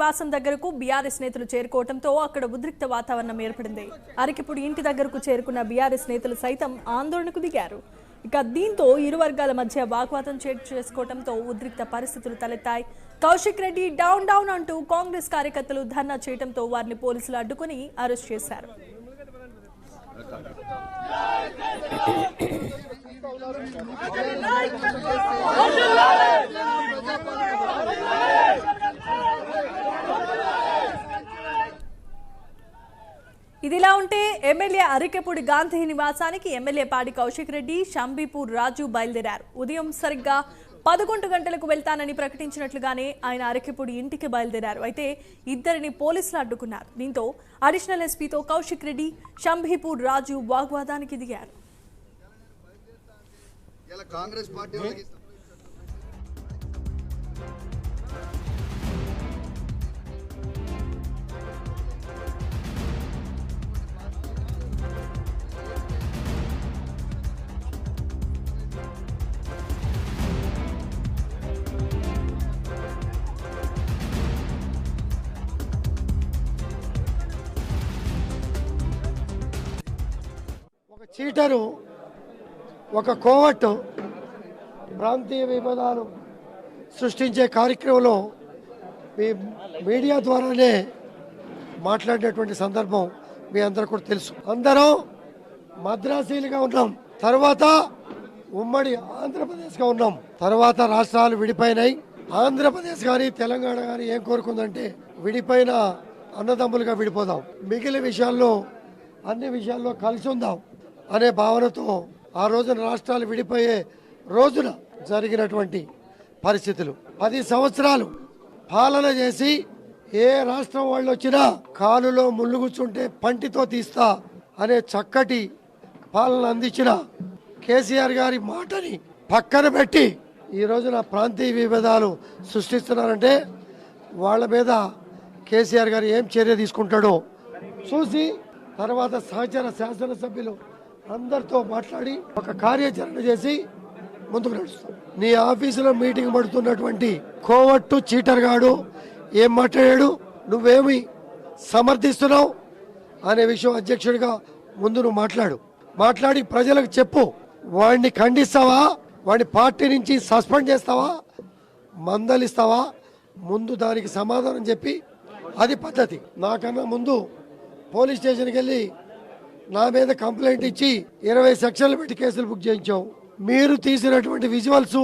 నివాసం దగ్గరకు బీఆర్ఎస్ నేతలు చేరుకోవడంతో అక్కడ ఉద్రిక్త వాతావరణం ఏర్పడింది. అరకిపుడి ఇంటి దగ్గరకు చేరుకున్న బీఆర్ఎస్ నేతలు సైతం ఆందోళనకు దిగారు. ఇక దీంతో ఇరు వర్గాల మధ్య వాగ్వాదం చేసుకోవడంతో ఉద్రిక్త పరిస్థితులు తలెత్తాయి. కౌశిక్ రెడ్డి డౌన్ డౌన్ అంటూ కాంగ్రెస్ కార్యకర్తలు ధర్నా చేయడంతో వారిని పోలీసులు అడ్డుకుని అరెస్ట్ చేశారు. ఇదిలా ఉంటే ఎమ్మెల్యే అరికెపూడి గాంధీ నివాసానికి ఎమ్మెల్యే పాడి కౌశిక్ రెడ్డి, షంబీపూర్ రాజు బయలుదేరారు. ఉదయం సరిగ్గా 11 గంటలకు వెళ్తానని ప్రకటించినట్లుగానే ఆయన అరకెపూడి ఇంటికి బయలుదేరారు. అయితే ఇద్దరిని పోలీసులు అడ్డుకున్నారు. దీంతో అడిషనల్ ఎస్పీతో కౌశిక్ రెడ్డి, షంబీపూర్ రాజు వాగ్వాదానికి దిగారు. చీటరు, ఒక కోవట్టు ప్రాంతీయ విభేదాలు సృష్టించే కార్యక్రమంలో మీడియా ద్వారానే మాట్లాడినటువంటి సందర్భం మీ అందరూ కూడా తెలుసు. అందరం మద్రాసీలుగా ఉన్నాం, తర్వాత ఉమ్మడి ఆంధ్రప్రదేశ్గా ఉన్నాం, తర్వాత రాష్ట్రాలు విడిపోయినాయి. ఆంధ్రప్రదేశ్ కానీ తెలంగాణ కానీ ఏం కోరుకుందంటే విడిపోయిన అన్నదమ్ములుగా విడిపోదాం, మిగిలిన విషయాల్లో అన్ని విషయాల్లో కలిసి ఉందాం అనే భావనతో ఆ రోజున రాష్ట్రాలు విడిపోయే రోజున జరిగినటువంటి పరిస్థితులు. 10 సంవత్సరాలు పాలన చేసి ఏ రాష్ట్రం వాళ్ళు వచ్చినా కాలులో ముళ్ళు కూర్చుంటే పంటితో తీస్తా అనే చక్కటి పాలన అందించిన కేసీఆర్ గారి మాటని పక్కన పెట్టి ఈ రోజున ప్రాంతీయ విభేదాలు సృష్టిస్తున్నారంటే వాళ్ళ మీద కేసీఆర్ గారు ఏం చర్య తీసుకుంటాడో చూసి తర్వాత సహచర శాసనసభ్యులు అందరితో మాట్లాడి ఒక కార్యాచరణ చేసి ముందుకు నడుస్తాం. నీ ఆఫీసులో మీటింగ్ పడుతున్నటువంటి కోవట్టు చీటర్ గాడు ఏం మాట్లాడాడు, నువ్వేమి సమర్థిస్తున్నావు అనే విషయం అధ్యక్షుడిగా ముందు నువ్వు మాట్లాడి ప్రజలకు చెప్పు. వాడిని ఖండిస్తావా, వాడిని పార్టీ నుంచి సస్పెండ్ చేస్తావా, మందలిస్తావా, ముందు దానికి సమాధానం చెప్పి అది పద్ధతి. నాకన్నా ముందు పోలీస్ స్టేషన్కి వెళ్ళి నా మీద కంప్లైంట్ ఇచ్చి 20 సెక్షన్లు పెట్టి కేసులు బుక్ చేయించాం. మీరు తీసినటువంటి విజువల్స్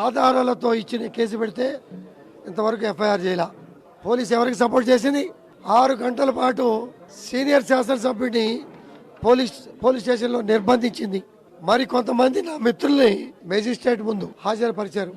ఆధారాలతో ఇచ్చిన కేసు పెడితే ఇంతవరకు ఎఫ్ఐఆర్ చేయాల. పోలీస్ ఎవరికి సపోర్ట్ చేసింది? 6 గంటల పాటు సీనియర్ శాసనసభ్యుడిని పోలీస్ స్టేషన్లో నిర్బంధించింది. మరి కొంతమంది నా మిత్రుల్ని మెజిస్ట్రేట్ ముందు హాజరుపరిచారు.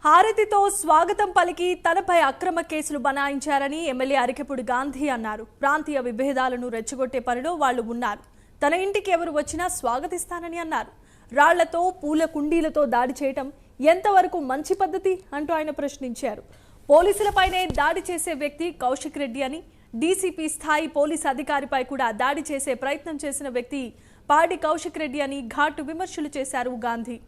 హారతితో స్వాగతం పలికి తనపై అక్రమ కేసులు బనాయించారని ఎమ్మెల్యే అరికెపూడి గాంధీ అన్నారు. ప్రాంతీయ విభేదాలను రెచ్చగొట్టే పనిలో వాళ్లు ఉన్నారు. తన ఇంటికి ఎవరు వచ్చినా స్వాగతిస్తానని అన్నారు. రాళ్లతో, పూల కుండీలతో దాడి చేయటం ఎంతవరకు మంచి పద్ధతి అంటూ ఆయన ప్రశ్నించారు. పోలీసులపైనే దాడి చేసే వ్యక్తి కౌశిక్ రెడ్డి అని, డీసీపీ స్థాయి పోలీసు అధికారిపై కూడా దాడి చేసే ప్రయత్నం చేసిన వ్యక్తి పాడి కౌశిక్ రెడ్డి అని ఘాటు విమర్శలు చేశారు గాంధీ.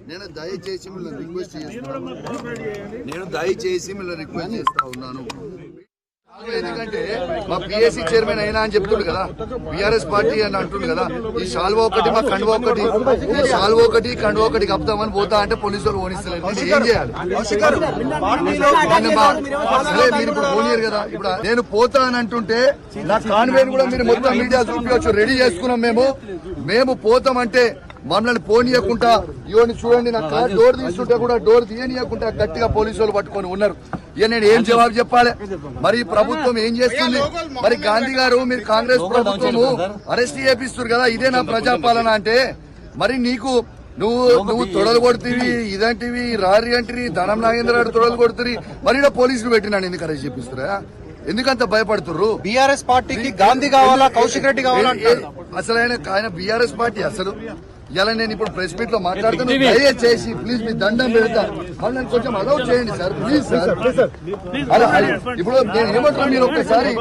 నేను దయచేసి మిమ్మల్ని రిక్వెస్ట్ చేస్తా ఉన్నాను. ఎందుకంటే మా పిఎస్సి చైర్మన్ అయినా అని చెప్తుండు కదా, బీఆర్ఎస్ పార్టీ అని అంటుండు కదా, ఈ షాల్వా ఒకటి మా కండువా ఒకటి, ఈ షాల్వా ఒకటి కండువా ఒకటి కప్తామని పోతా అంటే పోలీసు వాళ్ళు ఓనిస్తలేదు. ఏం చేయాలి? మీరు ఇప్పుడు పోనీయరు కదా. ఇప్పుడు నేను పోతా అని అంటుంటే నా కాన్వేని కూడా మీరు మొత్తం మీడియా చూపించవచ్చు, రెడీ చేసుకున్నాం. మేము పోతామంటే మమ్మల్ని పోనీయకుండా ఇవన్నీ చూడండి, నా కార్ డోర్ తీస్తుంటే కూడా డోర్ తీయనీయకుండా గట్టిగా పోలీసు వాళ్ళు పట్టుకొని ఉన్నారు. ఇక నేను ఏం జవాబు చెప్పాలి? మరి ప్రభుత్వం ఏం చేస్తుంది? మరి గాంధీ గారు, మీరు కాంగ్రెస్ ప్రభుత్వము అరెస్ట్ చేపిస్తారు కదా, ఇదే నా ప్రజాపాలన అంటే మరి నువ్వు తొడలు కొడుతుంది, ఇదంటివి రారి అంటివి, ధనం నాగేంద్ర తొడలు కొడుతుంది, మరి ఇలా పోలీసులు పెట్టినాను ఎందుకు అరెస్ట్ చేపిస్తారా? ఎందుకంత భయపడుతున్నారు? బీఆర్ఎస్ పార్టీకి గాంధీ కావాలా, కౌశిక్ రెడ్డి కావాలా? అసలు ఆయన బీఆర్ఎస్ పార్టీ అసలు ఇలా నేను ఇప్పుడు ప్రెస్ మీట్ లో మాట్లాడుతాను, దయచేసి ప్లీజ్ మీ దండం పెడతా వాళ్ళని కొంచెం అలౌ చేయండి సార్, ప్లీజ్ సార్. ఇప్పుడు నేను ఏమంటున్నా, మీరు ఒక్కసారి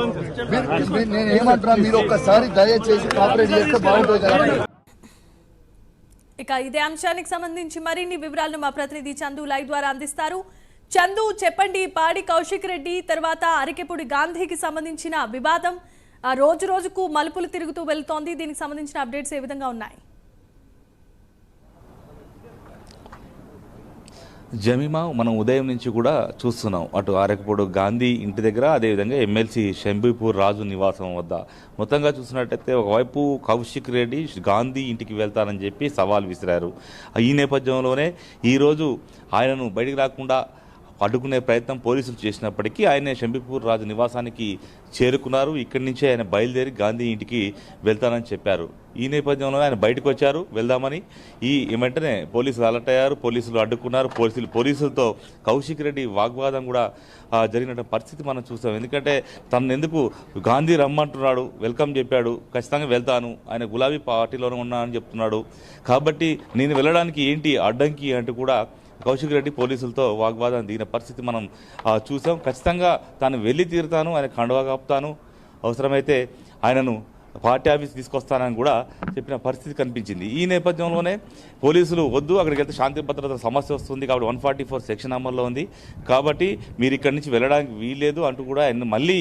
నేను ఏమంటున్నా, మీరు ఒక్కసారి దయచేసి కోఆపరేట్ చేస్తే బాగుంటుంది కదా. ఇక ఇదే అంశానికి సంబంధించి మరిన్ని వివరాలను మా ప్రతినిధి చందు లైవ్ ద్వారా అందిస్తారు. చందు, చెప్పండి, పాడి కౌశిక్ రెడ్డి తర్వాత అరికెపూడి గాంధీకి సంబంధించిన వివాదం రోజు రోజుకు మలుపులు తిరుగుతూ వెళ్తోంది. దీనికి సంబంధించిన అప్డేట్స్ ఏ విధంగా ఉన్నాయి? జమీమా, మనం ఉదయం నుంచి కూడా చూస్తున్నాం అటు అరకపూడు గాంధీ ఇంటి దగ్గర, అదేవిధంగా ఎమ్మెల్సీ షంబీపూర్ రాజు నివాసం వద్ద మొత్తంగా చూసినట్టయితే ఒకవైపు కౌశిక్ రెడ్డి గాంధీ ఇంటికి వెళ్తానని చెప్పి సవాల్ విసిరారు. ఈ నేపథ్యంలోనే ఈరోజు ఆయనను బయటికి రాకుండా అడ్డుకునే ప్రయత్నం పోలీసులు చేసినప్పటికీ ఆయన షంబీపూర్ రాజు నివాసానికి చేరుకున్నారు. ఇక్కడి నుంచే ఆయన బయలుదేరి గాంధీ ఇంటికి వెళ్తానని చెప్పారు. ఈ నేపథ్యంలో ఆయన బయటకు వచ్చారు వెళ్దామని. వెంటనే పోలీసులు అలర్ట్ అయ్యారు, పోలీసులు అడ్డుకున్నారు. పోలీసులతో కౌశిక్ రెడ్డి వాగ్వాదం కూడా జరిగిన పరిస్థితి మనం చూస్తాం. ఎందుకంటే తను ఎందుకు గాంధీ రమ్మంటున్నాడు, వెల్కమ్ చెప్పాడు, ఖచ్చితంగా వెళ్తాను, ఆయన గులాబీ పార్టీలోనే ఉన్నా అని చెప్తున్నాడు, కాబట్టి నేను వెళ్ళడానికి ఏంటి అడ్డంకి అంటూ కూడా కౌశిక్ రెడ్డి పోలీసులతో వాగ్వాదం దిగిన పరిస్థితి మనం చూసాం. ఖచ్చితంగా తాను వెళ్ళి తీరుతాను, ఆయన కండువా కాపుతాను, అవసరమైతే ఆయనను పార్టీ ఆఫీస్ తీసుకొస్తానని కూడా చెప్పిన పరిస్థితి కనిపించింది. ఈ నేపథ్యంలోనే పోలీసులు వద్దు, అక్కడికి వెళ్తే శాంతి భద్రత సమస్య వస్తుంది కాబట్టి 144 సెక్షన్ అమల్లో ఉంది, కాబట్టి మీరు ఇక్కడి నుంచి వెళ్ళడానికి వీల్లేదు అంటూ కూడా ఆయన మళ్ళీ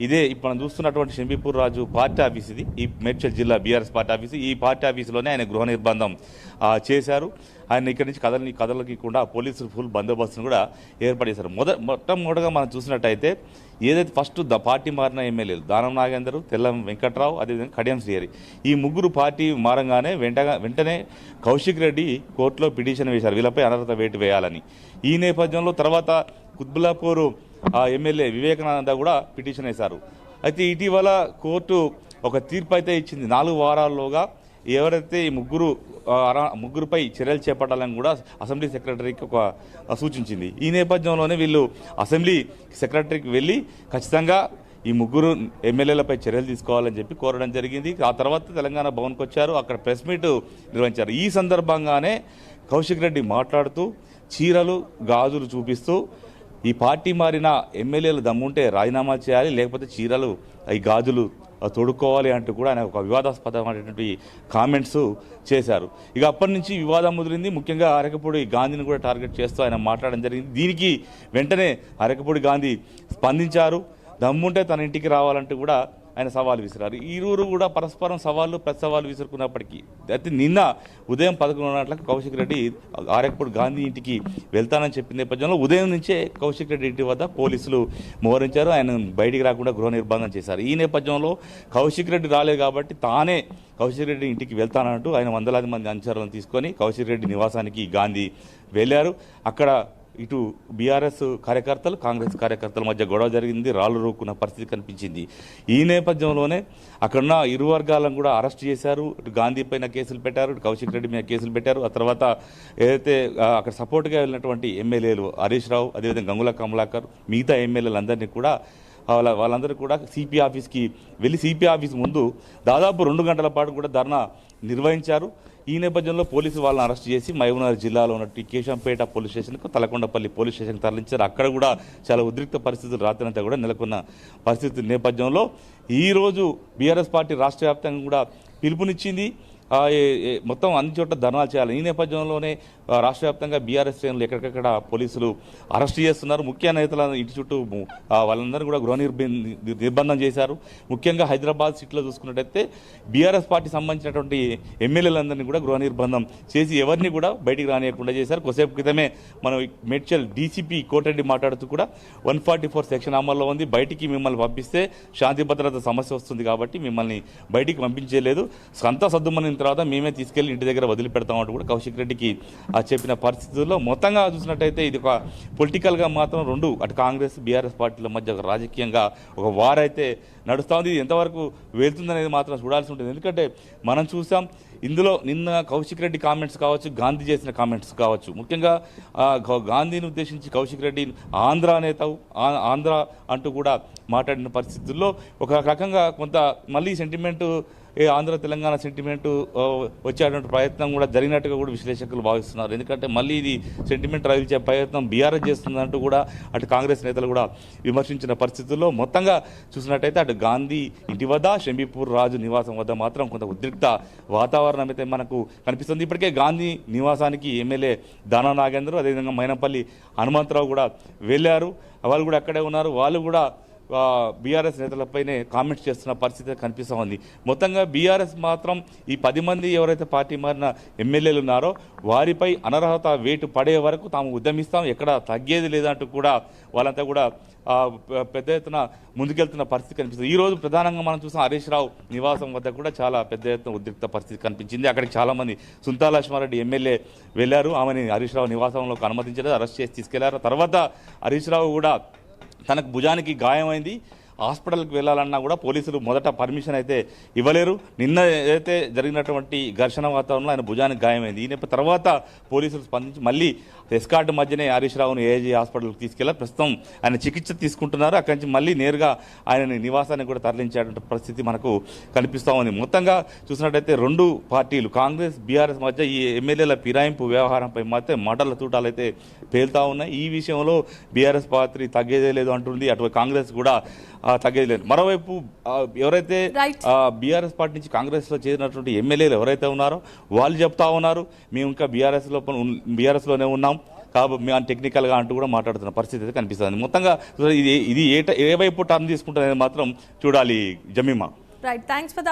ఇదే ఇప్పుడు మనం చూస్తున్నటువంటి షంబీపూర్ రాజు పార్టీ ఆఫీస్, ఇది ఈ మేడ్చల్ జిల్లా బీఆర్ఎస్ పార్టీ ఆఫీసు, ఈ పార్టీ ఆఫీసులోనే ఆయన గృహ నిర్బంధం చేశారు. ఆయన ఇక్కడి నుంచి కదలకుండా పోలీసులు ఫుల్ బందోబస్తును కూడా ఏర్పాటు చేశారు. మొట్టమొదటిగా మనం చూసినట్టయితే ఏదైతే ఫస్ట్ పార్టీ మారిన ఎమ్మెల్యేలు దానం నాగేందర్, తెల్లం వెంకట్రావు, అదేవిధంగా కడియం శ్రీహరి, ఈ ముగ్గురు పార్టీ మారంగానే వెంటనే కౌశిక్ రెడ్డి కోర్టులో పిటిషన్ వేశారు వీళ్ళపై అనర్హత వేటు వేయాలని. ఈ నేపథ్యంలో తర్వాత కుత్బుల్లాపూర్ ఎమ్మెల్యే వివేకానంద కూడా పిటిషన్ వేశారు. అయితే ఇటీవల కోర్టు ఒక తీర్పు అయితే ఇచ్చింది. 4 వారాల్లోగా ఎవరైతే ఈ ముగ్గురుపై చర్యలు చేపట్టాలని కూడా అసెంబ్లీ సెక్రటరీకి ఒక సూచించింది. ఈ నేపథ్యంలోనే వీళ్ళు అసెంబ్లీ సెక్రటరీకి వెళ్ళి ఖచ్చితంగా ఈ ముగ్గురు ఎమ్మెల్యేలపై చర్యలు తీసుకోవాలని చెప్పి కోరడం జరిగింది. ఆ తర్వాత తెలంగాణ భవన్కి వచ్చారు, అక్కడ ప్రెస్ మీట్ నిర్వహించారు. ఈ సందర్భంగానే కౌశిక్ రెడ్డి మాట్లాడుతూ చీరలు గాజులు చూపిస్తూ ఈ పార్టీ మారిన ఎమ్మెల్యేలు దమ్ముంటే రాజీనామా చేయాలి, లేకపోతే చీరలు ఈ గాజులు తొడుక్కోవాలి అంటూ కూడా ఆయన ఒక వివాదాస్పదమైనటువంటి కామెంట్స్ చేశారు. ఇక అప్పటి నుంచి వివాదం ముదిరింది. ముఖ్యంగా అరకపూడి గాంధీని కూడా టార్గెట్ చేస్తూ ఆయన మాట్లాడడం జరిగింది. దీనికి వెంటనే అరకపూడి గాంధీ స్పందించారు. దమ్ముంటే తన ఇంటికి రావాలంటూ కూడా ఆయన సవాల్ విసిరారు. ఇరువురు కూడా పరస్పరం ప్రతి సవాళ్ళు విసురుకున్నప్పటికీ అయితే నిన్న ఉదయం 11 గంటలకు కౌశిక్ రెడ్డి అరకపూడి గాంధీ ఇంటికి వెళ్తానని చెప్పిన నేపథ్యంలో ఉదయం నుంచే కౌశిక్ రెడ్డి ఇంటి వద్ద పోలీసులు మోహరించారు. ఆయన బయటికి రాకుండా గృహ నిర్బంధం చేశారు. ఈ నేపథ్యంలో కౌశిక్ రెడ్డి రాలేదు కాబట్టి తానే కౌశిక్ రెడ్డి ఇంటికి వెళ్తానంటూ ఆయన వందలాది మంది అనుచరులను తీసుకొని కౌశిక్ రెడ్డి నివాసానికి గాంధీ వెళ్ళారు. అక్కడ ఇటు బీఆర్ఎస్ కార్యకర్తలు కాంగ్రెస్ కార్యకర్తల మధ్య గొడవ జరిగింది, రాళ్లు రూక్కున్న పరిస్థితి కనిపించింది. ఈ నేపథ్యంలోనే అక్కడున్న ఇరు వర్గాలను కూడా అరెస్ట్ చేశారు. ఇటు గాంధీ పైన కేసులు పెట్టారు, ఇటు కౌశిక్ రెడ్డి మీద కేసులు పెట్టారు. ఆ తర్వాత ఏదైతే అక్కడ సపోర్ట్గా వెళ్ళినటువంటి ఎమ్మెల్యేలు హరీష్ రావు, అదేవిధంగా గంగుల కమలాకర్, మిగతా ఎమ్మెల్యేలందరినీ కూడా వాళ్ళందరూ కూడా సిపి ఆఫీస్కి వెళ్ళి సిపి ఆఫీస్ ముందు దాదాపు 2 గంటల పాటు కూడా ధర్నా నిర్వహించారు. ఈ నేపథ్యంలో పోలీసు వాళ్ళని అరెస్ట్ చేసి మహబూబ్నగర్ జిల్లాలో ఉన్నట్టు కేశంపేట పోలీస్ స్టేషన్కు, తలకొండపల్లి పోలీస్ స్టేషన్కి తరలించారు. అక్కడ కూడా చాలా ఉద్రిక్త పరిస్థితులు రాత్రంతా కూడా నెలకొన్న పరిస్థితి నేపథ్యంలో ఈరోజు బీఆర్ఎస్ పార్టీ రాష్ట్ర వ్యాప్తంగా కూడా పిలుపునిచ్చింది. మొత్తం అన్ని చోట్ల ధర్నాలు చేయాలి. ఈ నేపథ్యంలోనే రాష్ట్ర వ్యాప్తంగా బీఆర్ఎస్ శ్రేణులు ఎక్కడికక్కడ పోలీసులు అరెస్ట్ చేస్తున్నారు. ముఖ్య నేతల ఇంటి చుట్టూ వాళ్ళందరూ కూడా గృహ నిర్బంధం చేశారు. ముఖ్యంగా హైదరాబాద్ సిటీలో చూసుకున్నట్టయితే బీఆర్ఎస్ పార్టీ సంబంధించినటువంటి ఎమ్మెల్యేలందరినీ కూడా గృహ నిర్బంధం చేసి ఎవరిని కూడా బయటికి రానియకుండా చేశారు. కొద్దిసేపు క్రితమే మనం మేడ్చల్ డీసీపీ కోటిరెడ్డి మాట్లాడుతూ కూడా 144 సెక్షన్ అమల్లో ఉంది, బయటికి మిమ్మల్ని పంపిస్తే శాంతి భద్రత సమస్య వస్తుంది కాబట్టి మిమ్మల్ని బయటికి పంపించలేదు, సంతా సద్దుమని తర్వాత మేమే తీసుకెళ్లి ఇంటి దగ్గర వదిలిపెడతామంటూ కూడా కౌశిక్ రెడ్డికి చెప్పిన పరిస్థితుల్లో మొత్తంగా చూసినట్టయితే ఇది ఒక పొలిటికల్గా మాత్రం రెండు అటు కాంగ్రెస్ బీఆర్ఎస్ పార్టీల మధ్య ఒక రాజకీయంగా ఒక వార్ అయితే నడుస్తూ ఉంది. ఇది ఎంతవరకు వెళ్తుందనేది మాత్రం చూడాల్సి ఉంటుంది. ఎందుకంటే మనం చూసాం ఇందులో నిన్న కౌశిక్ రెడ్డి కామెంట్స్ కావచ్చు, గాంధీ చేసిన కామెంట్స్ కావచ్చు, ముఖ్యంగా గాంధీని ఉద్దేశించి కౌశిక్ రెడ్డి ఆంధ్ర నేత అంటూ కూడా మాట్లాడిన పరిస్థితుల్లో ఒక రకంగా కొంత మళ్ళీ సెంటిమెంట్ ఆంధ్ర తెలంగాణ సెంటిమెంట్ వచ్చేటువంటి ప్రయత్నం కూడా జరిగినట్టుగా కూడా విశ్లేషకులు భావిస్తున్నారు. ఎందుకంటే మళ్ళీ ఇది సెంటిమెంట్ రగిల్చే ప్రయత్నం బీఆర్ఎస్ చేస్తుందంటూ కూడా అటు కాంగ్రెస్ నేతలు కూడా విమర్శించిన పరిస్థితుల్లో మొత్తంగా చూసినట్టయితే అటు గాంధీ ఇంటి వద్ద షంబీపూర్ రాజు నివాసం వద్ద మాత్రం కొంత ఉద్రిక్త వాతావరణం అయితే మనకు కనిపిస్తుంది. ఇప్పటికే గాంధీ నివాసానికి ఎమ్మెల్యే దానా నాగేంద్ర అదేవిధంగా మైనంపల్లి హనుమంతరావు కూడా వెళ్ళారు. వాళ్ళు కూడా అక్కడే ఉన్నారు. వాళ్ళు కూడా బీఆర్ఎస్ నేతలపైనే కామెంట్స్ చేస్తున్న పరిస్థితి కనిపిస్తూ ఉంది. మొత్తంగా బీఆర్ఎస్ మాత్రం ఈ 10 మంది ఎవరైతే పార్టీ మారిన ఎమ్మెల్యేలు ఉన్నారో వారిపై అనర్హత వేటు పడే వరకు తాము ఉద్యమిస్తాం, ఎక్కడ తగ్గేది లేదంటూ కూడా వాళ్ళంతా కూడా పెద్ద ఎత్తున ముందుకెళ్తున్న పరిస్థితి కనిపిస్తుంది. ఈ రోజు ప్రధానంగా మనం చూసాం హరీష్ రావు నివాసం వద్ద కూడా చాలా పెద్ద ఎత్తున ఉద్రిక్త పరిస్థితి కనిపించింది. అక్కడికి చాలా మంది సుంతా లక్ష్మారెడ్డి ఎమ్మెల్యే వెళ్లారు. ఆమెని హరీష్ రావు నివాసంలోకి అనుమతించలేదు, అరెస్ట్ చేసి తీసుకెళ్లారు. తర్వాత హరీష్ రావు కూడా తనకు భుజానికి గాయమైంది, హాస్పిటల్కి వెళ్ళాలన్నా కూడా పోలీసులు మొదట పర్మిషన్ అయితే ఇవ్వలేరు. నిన్న ఏదైతే జరిగినటువంటి ఘర్షణ వాతావరణంలో ఆయన భుజానికి గాయమైంది. ఈ తర్వాత పోలీసులు స్పందించి మళ్ళీ ఎస్కార్ట్ మధ్యనే హరీష్ రావును ఏఐజీ హాస్పిటల్కి తీసుకెళ్లారు. ప్రస్తుతం ఆయన చికిత్స తీసుకుంటున్నారు. అక్కడి నుంచి మళ్ళీ నేరుగా ఆయన నివాసానికి కూడా తరలించేటువంటి పరిస్థితి మనకు కనిపిస్తూ ఉంది. మొత్తంగా చూసినట్టయితే రెండు పార్టీలు కాంగ్రెస్ బీఆర్ఎస్ మధ్య ఈ ఎమ్మెల్యేల ఫిరాయింపు వ్యవహారంపై మాత్రం మాటల తూటాలు అయితే పేలుతా ఉన్నాయి. ఈ విషయంలో బీఆర్ఎస్ పార్టీ తగ్గేదే లేదు అంటుంది, అటు కాంగ్రెస్ కూడా తగ్గేది లేదు. మరోవైపు ఎవరైతే బీఆర్ఎస్ పార్టీ నుంచి కాంగ్రెస్ లో చేరినటువంటి ఎమ్మెల్యేలు ఎవరైతే ఉన్నారో వాళ్ళు చెప్తా ఉన్నారు, మేము ఇంకా బీఆర్ఎస్ లోనే ఉన్నాం కాబట్టి మేము టెక్నికల్ గా అంటూ కూడా మాట్లాడుతున్న పరిస్థితి అయితే కనిపిస్తుంది. మొత్తంగా ఇది ఏ వైపు టర్న్ తీసుకుంటుంది మాత్రం చూడాలి జమీమా. Right, thanks for